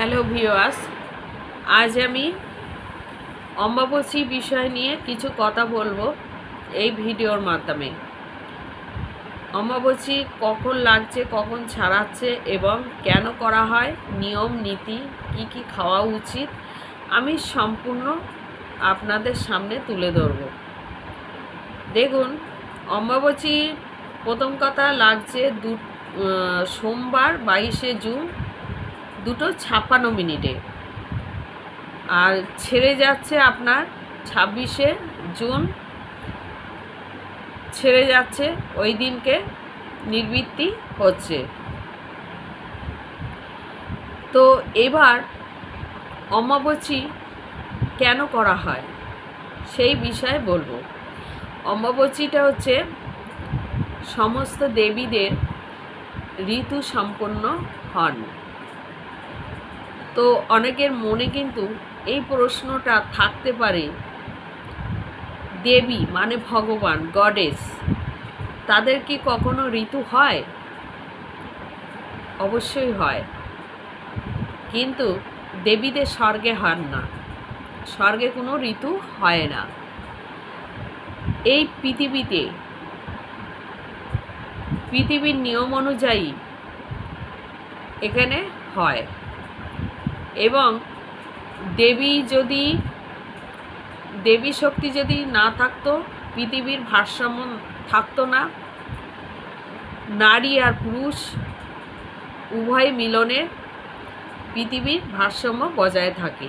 Hello viewers, আজ আমি অমাবস্যা বিষয় নিয়ে কিছু কথা বলবো এই ভিডিওর মাধ্যমে। অমাবস্যা কখন লাগছে, কখন ছাড়াচ্ছে এবং কেন করা হয়, নিয়ম নীতি, কি কি খাওয়া উচিত, আমি সম্পূর্ণ আপনাদের সামনে তুলে ধরব। দেখুন, অমাবস্যা প্রথম কথা লাগছে সোমবার 22শে জুন 2:56 আর ছেড়ে যাচ্ছে আপনার 26শে জুন ছেড়ে যাচ্ছে, ওই দিনকে নিবৃত্তি হচ্ছে। তো এবার অমাবস্যা কেন করা হয় সেই বিষয়ে বলবো। অমাবস্যাটা হচ্ছে সমস্ত দেবীদের ঋতু সম্পন্ন হন। তো অনেকের মনে কিন্তু এই প্রশ্নটা থাকতে পারে, দেবী মানে ভগবান, গডেস, তাদের কি কখনো ঋতু হয়? অবশ্যই হয়, কিন্তু দেবীদের স্বর্গে হন না, স্বর্গে কোনো ঋতু হয় না। এই পৃথিবীর নিয়ম অনুযায়ী এখানে হয়। এবং দেবী শক্তি যদি না থাকতো, পৃথিবীর ভারসাম্য থাকতো না। নারী আর পুরুষ উভয় মিলনে পৃথিবীর ভারসাম্য বজায় থাকে।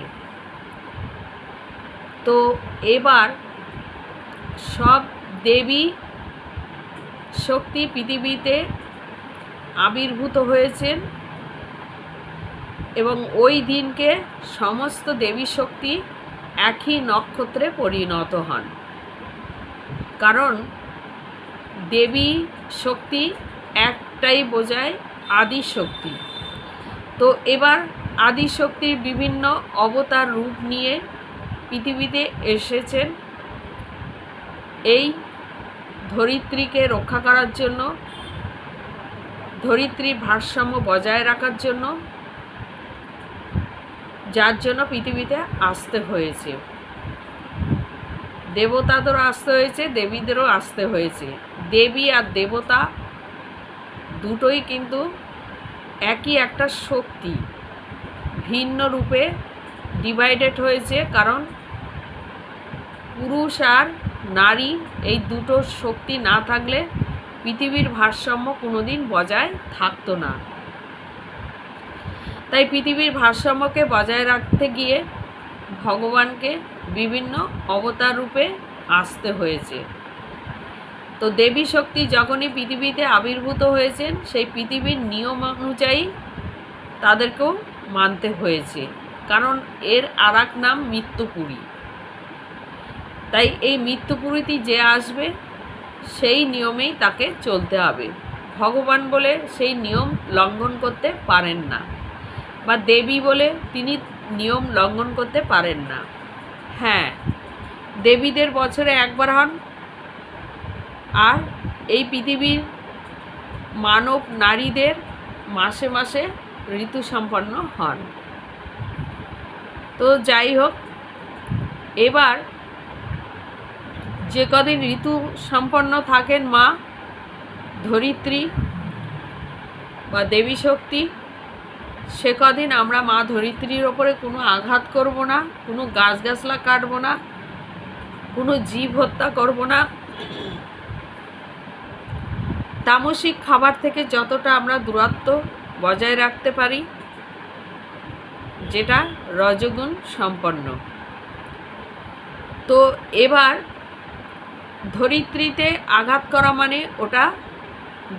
তো এবার সব দেবী শক্তি পৃথিবীতে আবির্ভূত হয়েছেন এবং ওই দিনকে সমস্ত দেবী শক্তি একই নক্ষত্রে পরিণত হন। কারণ দেবী শক্তি একটাই বোঝায়, আদি শক্তি। তো এবার আদি শক্তির বিভিন্ন অবতার রূপ নিয়ে পৃথিবীতে এসেছেন এই ধরিত্রীকে রক্ষা করার জন্য, ধরিত্রীর ভারসাম্য বজায় রাখার জন্য, যার জন্য পৃথিবীতে আসতে হয়েছে। দেবতাদেরও আসতে হয়েছে, দেবীদেরও আসতে হয়েছে। দেবী আর দেবতা দুটোই কিন্তু একই একটা শক্তি, ভিন্ন রূপে ডিভাইডেড হয়েছে। কারণ পুরুষ আর নারী এই দুটো শক্তি না থাকলে পৃথিবীর ভারসাম্য কোনোদিন বজায় থাকতো না। তাই পৃথিবীর ভারসাম্যকে বজায় রাখতে গিয়ে ভগবানকে বিভিন্ন অবতার রূপে আসতে হয়েছে। তো দেবী শক্তি যখনই পৃথিবীতে আবির্ভূত হয়েছেন, সেই পৃথিবীর নিয়ম অনুযায়ী তাদেরকেও মানতে হয়েছে। কারণ এর আর এক নাম মৃত্যুপুরী। তাই এই মৃত্যুপুরীতে যে আসবে সেই নিয়মেই তাকে চলতে হবে। ভগবান বলে সেই নিয়ম লঙ্ঘন করতে পারেন না, বা দেবী বলে তিনি নিয়ম লঙ্ঘন করতে পারেন না। হ্যাঁ, দেবীদের বছরে একবার হন, আর এই পৃথিবীর মানব নারীদের মাসে মাসে ঋতু সম্পন্ন হন। তো যাই হোক, এবার যে কদিন ঋতু সম্পন্ন থাকেন মা ধরিত্রী বা দেবী শক্তি, সে কদিন আমরা মা ধরিত্রীর ওপরে কোনো আঘাত করব না, কোনো গাছগাছলা কাটবো না, কোনো জীব হত্যা করব না। তামসিক খাবার থেকে যতটা আমরা দূরত্ব বজায় রাখতে পারি, যেটা রজগুণ সম্পন্ন। তো এবার ধরিত্রীতে আঘাত করা মানে ওটা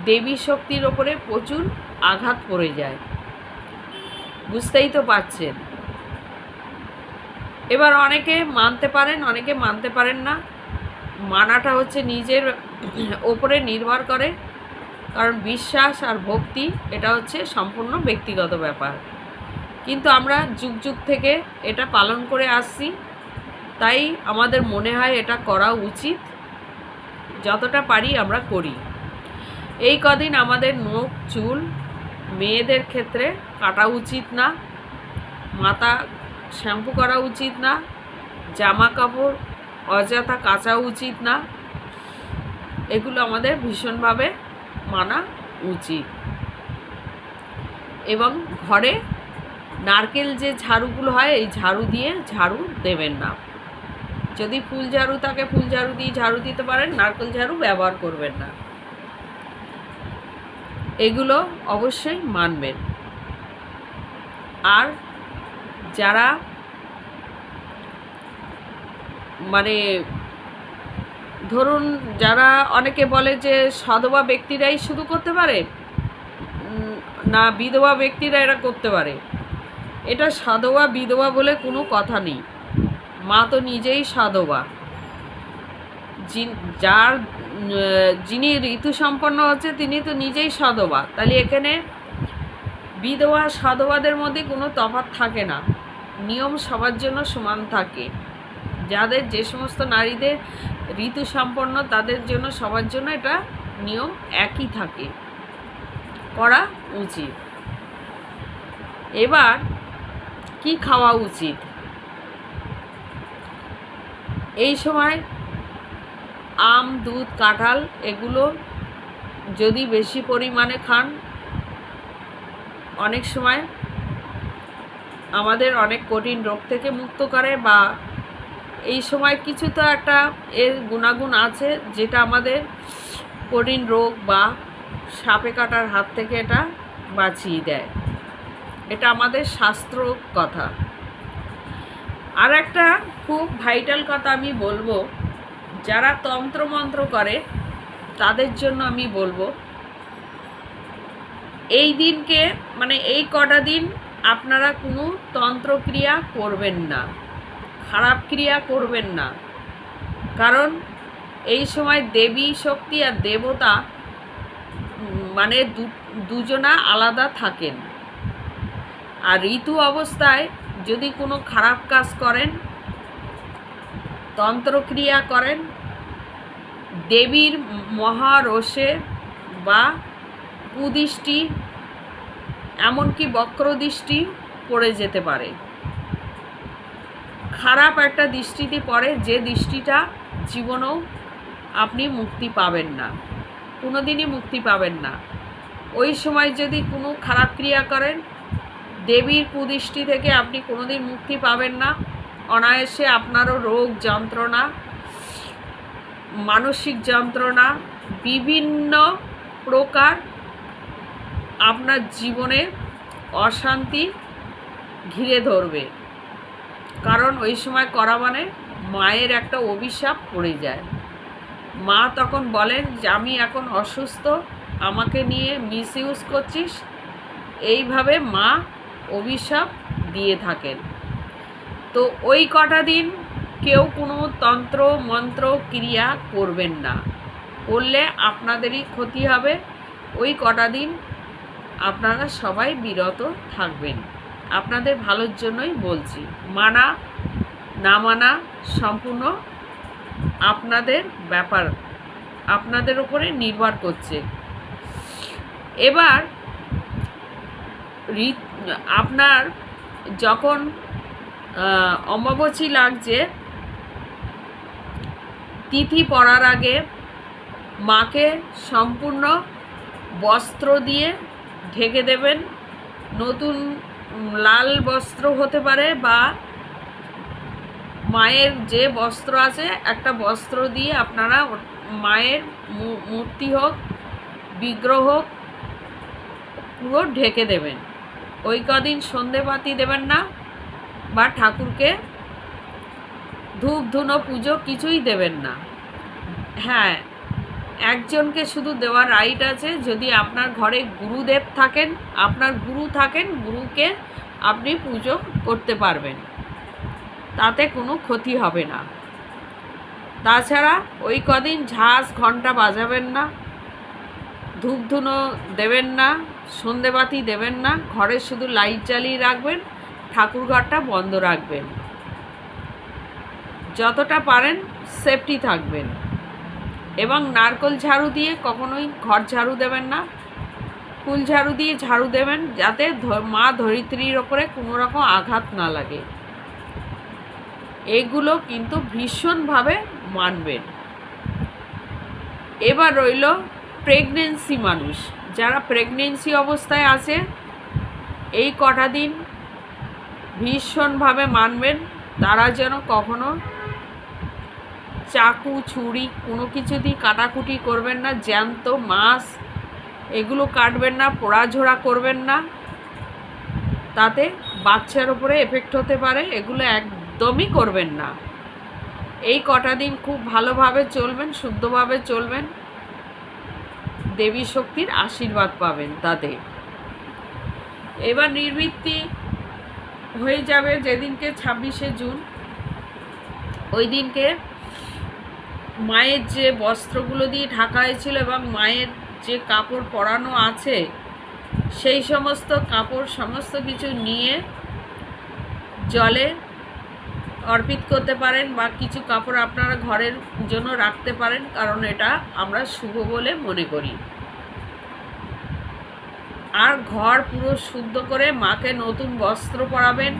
দেবী শক্তির ওপরে প্রচুর আঘাত পড়ে যায়, বুঝতেই তো পারছেন। এবার অনেকে মানতে পারেন, অনেকে মানতে পারেন না। মানাটা হচ্ছে নিজের ওপরে নির্ভর করে, কারণ বিশ্বাস আর ভক্তি এটা হচ্ছে সম্পূর্ণ ব্যক্তিগত ব্যাপার। কিন্তু আমরা যুগ যুগ থেকে এটা পালন করে আসছি, তাই আমাদের মনে হয় এটা করা উচিত। যতটা পারি আমরা করি। এই কদিন আমাদের নখ চুল মেয়েদের ক্ষেত্রে কাটা উচিত না, মাথা শ্যাম্পু করা উচিত না, জামা কাপড় অযথা কাচা উচিত না। এগুলো আমাদের ভীষণভাবে মানা উচিত। এবং ঘরে নারকেল যে ঝাড়ুগুলো হয় এই ঝাড়ু দিয়ে ঝাড়ু দেবেন না। যদি ফুল ঝাড়ু থাকে ফুল ঝাড়ু দিয়ে ঝাড়ু দিতে পারেন, নারকেল ঝাড়ু ব্যবহার করবেন না। এগুলো অবশ্যই মানবেন। আর যারা মানে ধরুন যারা অনেকে বলে যে সধবা ব্যক্তিরাই শুধু করতে পারে, না বিধবা ব্যক্তিরা এরা করতে পারে। এটা সধবা বিধবা বলে কোনো কথা নেই। মা তো নিজেই সধবা। যিনি ঋতু সম্পন্ন হচ্ছে তিনি তো নিজেই সধবা। তাহলে এখানে বিধবা সধবাদের মধ্যে কোনো তফাৎ থাকে না, নিয়ম সবার জন্য সমান থাকে। যাদের যে সমস্ত নারীদের ঋতু সম্পন্ন তাদের জন্য সবার জন্য এটা নিয়ম একই থাকে, করা উচিত। এবার কি খাওয়া উচিত? এই সময় আম, দুধ, কাঁঠাল এগুলো যদি বেশি পরিমাণে খান, অনেক সময় আমাদের অনেক কঠিন রোগ থেকে মুক্ত করে, বা এই সময় কিছু তো একটা এর গুণাগুণ আছে যেটা আমাদের কঠিন রোগ বা সাপে কাটার হাত থেকে এটা বাঁচিয়ে দেয়। এটা আমাদের শাস্ত্র কথা। আর একটা খুব ভাইটাল কথা আমি বলবো, যারা তন্ত্রমন্ত্র করে তাদের জন্য আমি বলবো, এই দিনকে মানে এই কটা দিন আপনারা কোনো তন্ত্রক্রিয়া করবেন না, খারাপ ক্রিয়া করবেন না। কারণ এই সময় দেবী শক্তি আর দেবতা মানে দুজনা আলাদা থাকেন। আর ঋতু অবস্থায় যদি কোনো খারাপ কাজ করেন, তন্ত্রক্রিয়া করেন, দেবীর মহারোষে বা কুদৃষ্টি এমনকি বক্রদৃষ্টি পড়ে যেতে পারে। খারাপ একটা দৃষ্টিতে পড়ে, যে দৃষ্টিটা জীবনেও আপনি মুক্তি পাবেন না, কোনো দিনই মুক্তি পাবেন না। ওই সময় যদি কোনো খারাপ ক্রিয়া করেন, দেবীর কুদৃষ্টি থেকে আপনি কোনোদিন মুক্তি পাবেন না। অনায়াসে আপনারও রোগ যন্ত্রণা, মানসিক যন্ত্রণা, বিভিন্ন প্রকার আপনার জীবনে অশান্তি ঘিরে ধরবে। কারণ ওই সময় করা মানে মায়ের একটা অভিশাপ পড়ে যায়। মা তখন বলেন যে আমি এখন অসুস্থ, আমাকে নিয়ে মিসইউজ করছিস, এইভাবে মা অভিশাপ দিয়ে থাকেন। তো ওই কটা দিন কেউ কোনো তন্ত্র মন্ত্র ক্রিয়া করবেন না, করলে আপনাদেরই ক্ষতি হবে। ওই কটা দিন আপনারা সবাই বিরত থাকবেন, আপনাদের ভালোর জন্যই বলছি। মানা না মানা সম্পূর্ণ আপনাদের ব্যাপার, আপনাদের উপরে নির্ভর করছে। এবার আপনার যখন অমাবস্যা লাগছে, তিথি পড়ার আগে মাকে সম্পূর্ণ বস্ত্র দিয়ে ঢেকে দেবেন। নতুন লাল বস্ত্র হতে পারে, বা মায়ের যে বস্ত্র আছে একটা বস্ত্র দিয়ে আপনারা মায়ের মূর্তি হোক বিগ্রহ হোক পুরো ঢেকে দেবেন। ওই কদিন সন্ধেবাতি দেবেন না, বা ঠাকুরকে ধূপ ধুনো পুজো কিছুই দেবেন না। হ্যাঁ, একজনকে শুধু দেওয়ার রাইট আছে, যদি আপনার ঘরে গুরুদেব থাকেন, আপনার গুরু থাকেন, গুরুকে আপনি পুজো করতে পারবেন, তাতে কোনো ক্ষতি হবে না। তাছাড়া ওই কদিন ঝাঁজ ঘন্টা বাজাবেন না, ধূপ ধুনো দেবেন না, সন্ধেবাতি দেবেন না, ঘরে শুধু লাইট জ্বালিয়ে রাখবেন, ঠাকুর ঘরটা বন্ধ রাখবেন। যতটা পারেন সেফটি থাকবেন। এবং নারকেল ঝাড়ু দিয়ে কখনোই ঘর ঝাড়ু দেবেন না, ফুল ঝাড়ু দিয়ে ঝাড়ু দেবেন যাতে মা ধরিত্রীর ওপরে কোনো রকম আঘাত না লাগে। এগুলো কিন্তু ভীষণভাবে মানবেন। এবার রইল প্রেগনেন্সি মানুষ, যারা প্রেগনেন্সি অবস্থায় আছে এই কটা দিন ভীষণভাবে মানবেন। তারা যেন কখনো চাকু ছুরি কোনো কিছু দিয়ে কাটাকুটি করবেন না, জ্যান্ত মাছ এগুলো কাটবেন না, পোড়াঝোড়া করবেন না, তাতে বাচ্চার উপরে এফেক্ট হতে পারে, এগুলো একদমই করবেন না। এই কটা দিন খুব ভালোভাবে চলবেন, শুদ্ধভাবে চলবেন, দেবী শক্তির আশীর্বাদ পাবেন তাতে। এবার নিবৃত্তি হয়ে যাবে যেদিনকে 26শে জুন, ওই দিনকে মায়ের যে বস্ত্রগুলো দিয়ে ঢাকা হয়েছিল এবং মায়ের যে কাপড় পরানো আছে সেই সমস্ত কাপড় সমস্ত কিছু নিয়ে জলে অর্পিত করতে পারেন, বা কিছু কাপড় আপনারা ঘরের জন্য রাখতে পারেন, কারণ এটা আমরা শুভ বলে মনে করি। আর ঘর পুরো শুদ্ধ করে মাকে নতুন বস্ত্র পরাবেন,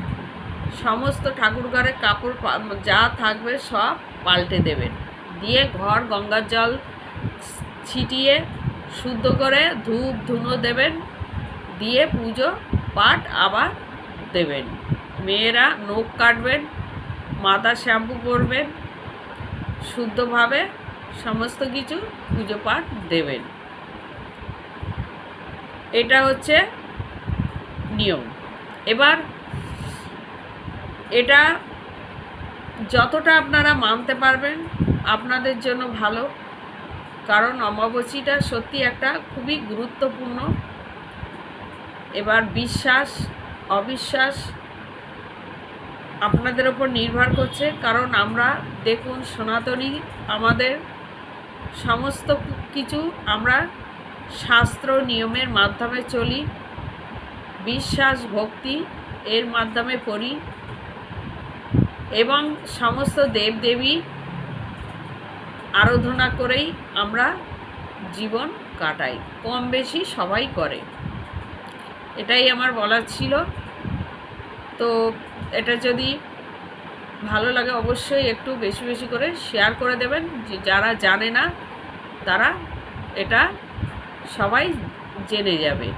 সমস্ত ঠাকুর ঘরের কাপড় যা থাকবে সব পাল্টে দেবেন, দিয়ে ঘর গঙ্গার জল ছিটিয়ে শুদ্ধ করে ধূপ ধুনো দেবেন, দিয়ে পুজো পাঠ আবার দেবেন। মেয়েরা নখ কাটবেন, মাথা শ্যাম্পু করবেন, শুদ্ধভাবে সমস্ত কিছু পুজো পাঠ দেবেন। এটা হচ্ছে নিয়ম। এবার এটা যতটা আপনারা মানতে পারবেন আপনাদের জন্য ভালো, কারণ অমাবস্যাটা সত্যি একটা খুবই গুরুত্বপূর্ণ। এবার বিশ্বাস অবিশ্বাস আপনাদের ওপর নির্ভর করছে, কারণ আমরা দেখুন সনাতনী আমাদের সমস্ত কিছু আমরা শাস্ত্র নিয়মের মাধ্যমে চলি, বিশ্বাস ভক্তি এর মাধ্যমে পড়ি, এবং সমস্ত দেবদেবী আরাধনা করেই আমরা জীবন কাটাই, কম বেশি সবাই করে। এটাই আমার বলার ছিল। তো এটা যদি ভালো লাগে অবশ্যই একটু বেশি বেশি করে শেয়ার করে দেবেন, যে যারা জানে না তারা এটা সবাই জেনে যাবে।